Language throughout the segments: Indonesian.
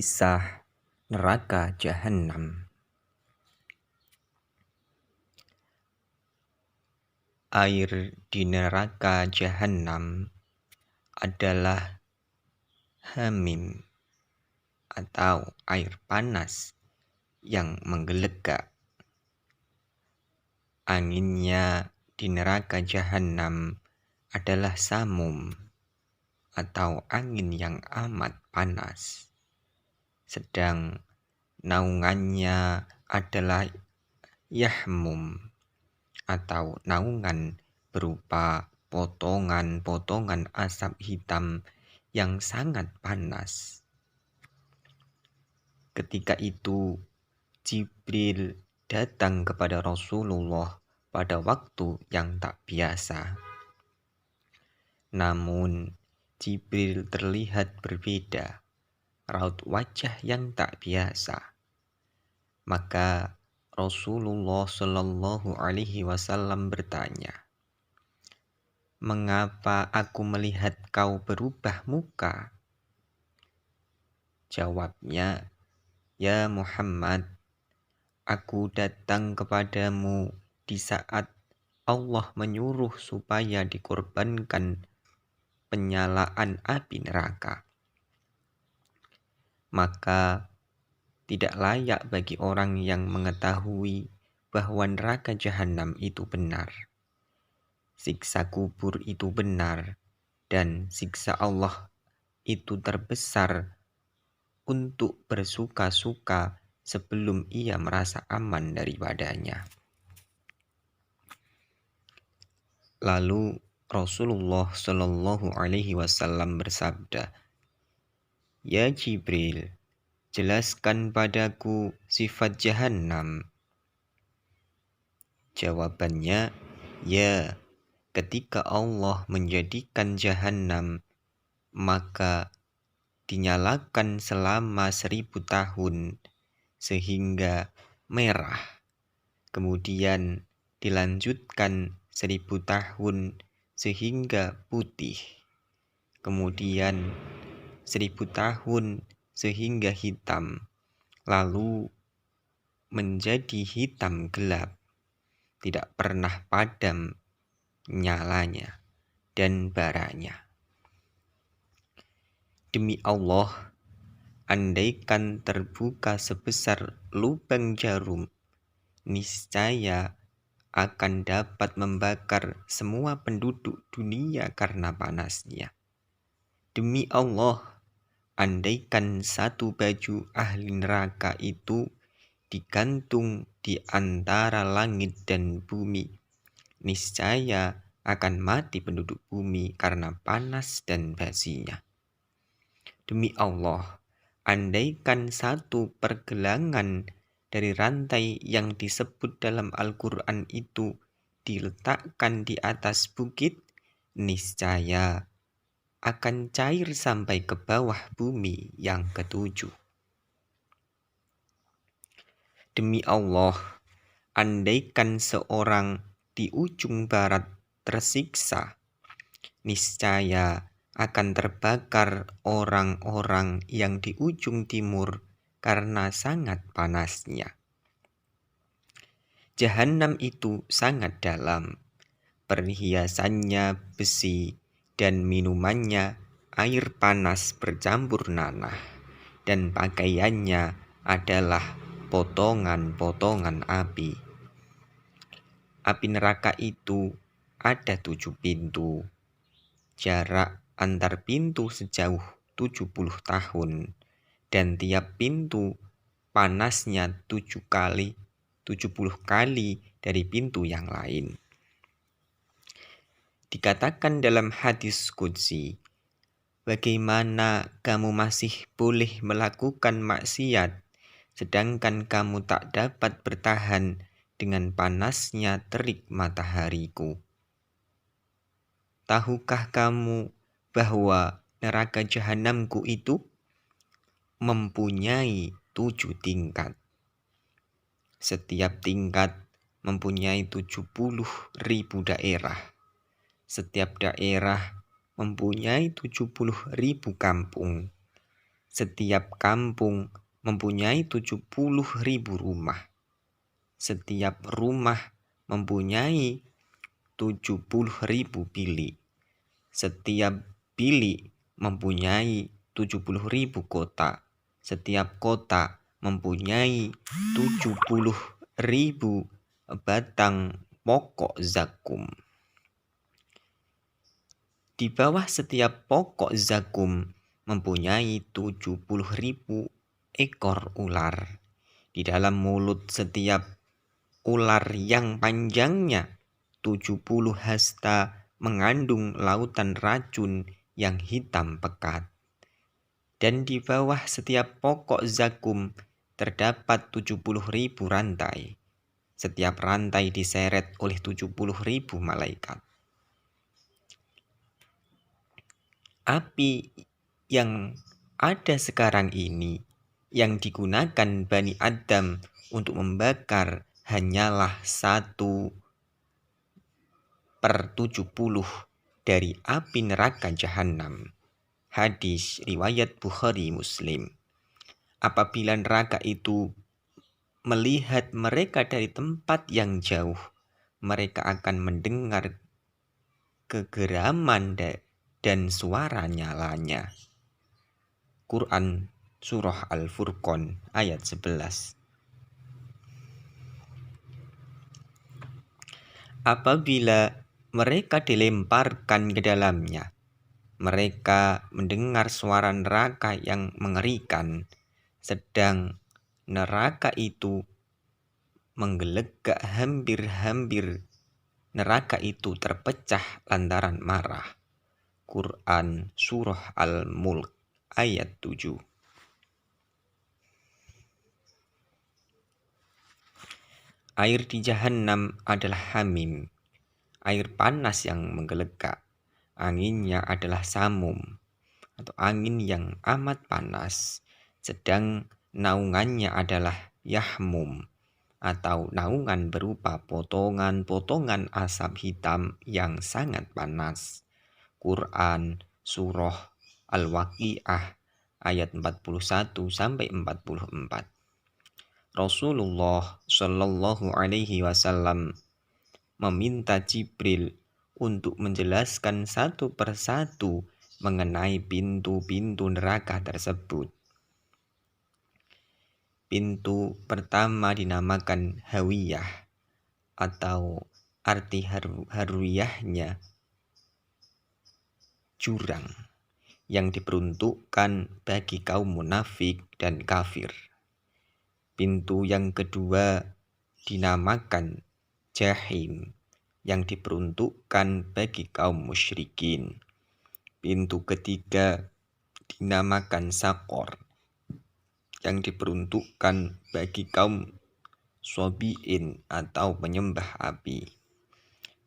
Kisah neraka Jahanam. Air di neraka Jahanam adalah hamim atau air panas yang menggelegak. Anginnya di neraka Jahanam adalah samum atau angin yang amat panas. Sedang naungannya adalah yahmum atau naungan berupa potongan-potongan asap hitam yang sangat panas. Ketika itu Jibril datang kepada Rasulullah pada waktu yang tak biasa. Namun Jibril terlihat berbeda, raut wajah yang tak biasa. Maka Rasulullah Shallallahu Alaihi Wasallam bertanya, "Mengapa aku melihat kau berubah muka?" Jawabnya, "Ya Muhammad, aku datang kepadamu di saat Allah menyuruh supaya dikorbankan penyalaan api neraka. Maka tidak layak bagi orang yang mengetahui bahwa neraka Jahanam itu benar, siksa kubur itu benar, dan siksa Allah itu terbesar untuk bersuka-suka sebelum ia merasa aman daripadanya." Lalu Rasulullah Shallallahu Alaihi Wasallam bersabda, "Ya Jibril, jelaskan padaku sifat Jahannam." Jawabannya, "Ya, ketika Allah menjadikan Jahannam, maka dinyalakan selama 1000 tahun sehingga merah. Kemudian dilanjutkan 1000 tahun sehingga putih. Kemudian 1000 tahun sehingga hitam. Lalu menjadi hitam gelap, tidak pernah padam nyalanya dan baranya. Demi Allah, andaikan terbuka sebesar lubang jarum, niscaya akan dapat membakar semua penduduk dunia karena panasnya. Demi Allah, andaikan satu baju ahli neraka itu digantung di antara langit dan bumi, niscaya akan mati penduduk bumi karena panas dan basinya. Demi Allah, andaikan satu pergelangan dari rantai yang disebut dalam Al-Quran itu diletakkan di atas bukit, niscaya akan cair sampai ke bawah bumi yang ketujuh. Demi Allah, andaikan seorang di ujung barat tersiksa, niscaya akan terbakar orang-orang yang di ujung timur karena sangat panasnya. Jahanam itu sangat dalam, perhiasannya besi dan minumannya air panas bercampur nanah, dan pakaiannya adalah potongan-potongan api. Api neraka itu ada 7 pintu. Jarak antar pintu sejauh 70 tahun, dan tiap pintu panasnya 70 kali dari pintu yang lain. Dikatakan dalam hadis qudsi, "Bagaimana kamu masih boleh melakukan maksiat sedangkan kamu tak dapat bertahan dengan panasnya terik matahariku? Tahukah kamu bahwa neraka Jahanamku itu mempunyai 7 tingkat. Setiap tingkat mempunyai 70.000 daerah. Setiap daerah mempunyai 70.000 kampung. Setiap kampung mempunyai 70.000 rumah. Setiap rumah mempunyai 70.000 bilik. Setiap bilik mempunyai 70.000 kota. Setiap kota mempunyai 70.000 batang pokok zakum. Di bawah setiap pokok zakum mempunyai 70.000 ekor ular. Di dalam mulut setiap ular yang panjangnya 70 hasta mengandung lautan racun yang hitam pekat. Dan di bawah setiap pokok zakum terdapat 70.000 rantai. Setiap rantai diseret oleh 70.000 malaikat. Api yang ada sekarang ini yang digunakan Bani Adam untuk membakar hanyalah 1/70 dari api neraka Jahannam. Hadis riwayat Bukhari Muslim. Apabila neraka itu melihat mereka dari tempat yang jauh, mereka akan mendengar kegeraman dan suara nyalanya. Quran Surah Al-Furqan ayat 11. Apabila mereka dilemparkan ke dalamnya, mereka mendengar suara neraka yang mengerikan, sedang neraka itu menggelegak hampir-hampir neraka itu terpecah lantaran marah. Quran Surah Al-Mulk ayat 7. Air di Jahannam adalah hamim, air panas yang menggelegak. Anginnya adalah samum, atau angin yang amat panas. Sedang naungannya adalah yahmum, atau naungan berupa potongan-potongan asap hitam yang sangat panas. Quran Surah Al-Waqi'ah ayat 41-44. Rasulullah Shallallahu Alaihi Wasallam meminta Jibril untuk menjelaskan satu persatu mengenai pintu-pintu neraka tersebut. Pintu pertama dinamakan Hawiyah, atau arti harwiyahnya jurang yang diperuntukkan bagi kaum munafik dan kafir. Pintu yang kedua dinamakan Jahim yang diperuntukkan bagi kaum musyrikin. Pintu ketiga dinamakan Sakor yang diperuntukkan bagi kaum Sobiin atau penyembah api.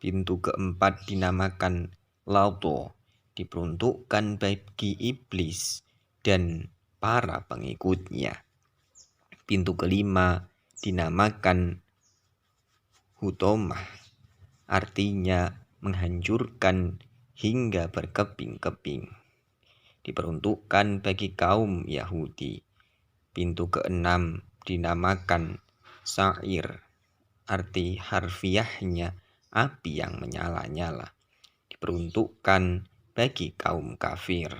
Pintu keempat dinamakan Lauto, diperuntukkan bagi iblis dan para pengikutnya. Pintu kelima dinamakan Hutomah, artinya menghancurkan hingga berkeping-keping, diperuntukkan bagi kaum Yahudi. Pintu keenam dinamakan Sa'ir, arti harfiahnya api yang menyala-nyala, diperuntukkan bagi kaum kafir.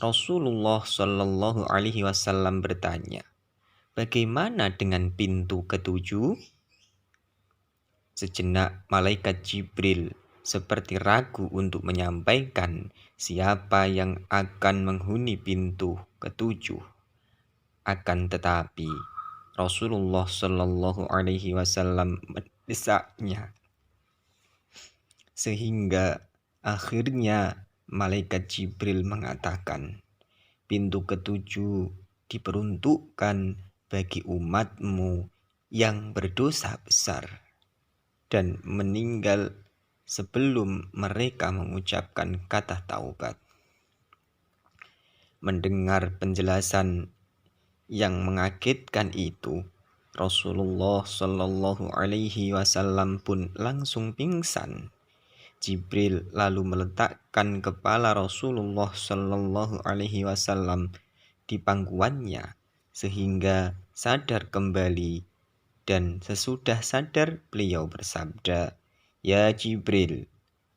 Rasulullah Shallallahu Alaihi Wasallam bertanya, bagaimana dengan pintu ketujuh? Sejenak malaikat Jibril seperti ragu untuk menyampaikan siapa yang akan menghuni pintu ketujuh. Akan tetapi Rasulullah Shallallahu Alaihi Wasallam mendesaknya, sehingga akhirnya malaikat Jibril mengatakan, pintu ketujuh diperuntukkan bagi umatmu yang berdosa besar dan meninggal sebelum mereka mengucapkan kata taubat. Mendengar penjelasan yang mengagetkan itu, Rasulullah Shallallahu Alaihi Wasallam pun langsung pingsan. Jibril lalu meletakkan kepala Rasulullah Shallallahu Alaihi Wasallam di pangkuannya sehingga sadar kembali, dan sesudah sadar beliau bersabda, "Ya Jibril,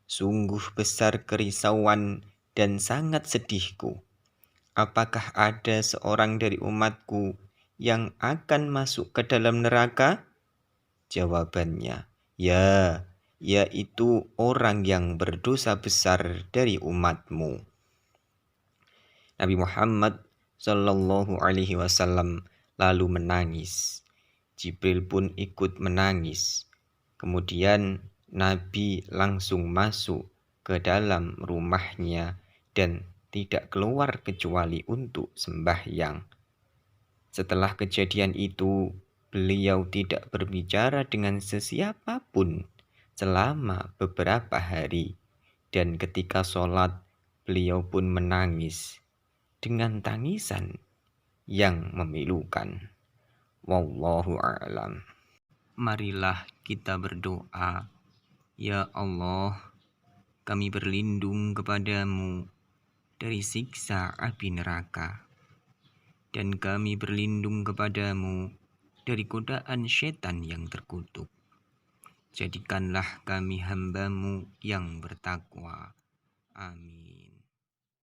sungguh besar kerisauan dan sangat sedihku. Apakah ada seorang dari umatku yang akan masuk ke dalam neraka?" Jawabannya, "Ya, yaitu orang yang berdosa besar dari umatmu." Nabi Muhammad Shallallahu Alaihi Wasallam lalu menangis. Jibril pun ikut menangis. Kemudian Nabi langsung masuk ke dalam rumahnya dan tidak keluar kecuali untuk sembahyang. Setelah kejadian itu, beliau tidak berbicara dengan sesiapapun selama beberapa hari. Dan ketika sholat, beliau pun menangis dengan tangisan yang memilukan. Wallahu a'lam. Marilah kita berdoa. Ya Allah, kami berlindung kepadamu dari siksa api neraka, dan kami berlindung kepadamu dari godaan setan yang terkutuk. Jadikanlah kami hamba-Mu yang bertakwa. Amin.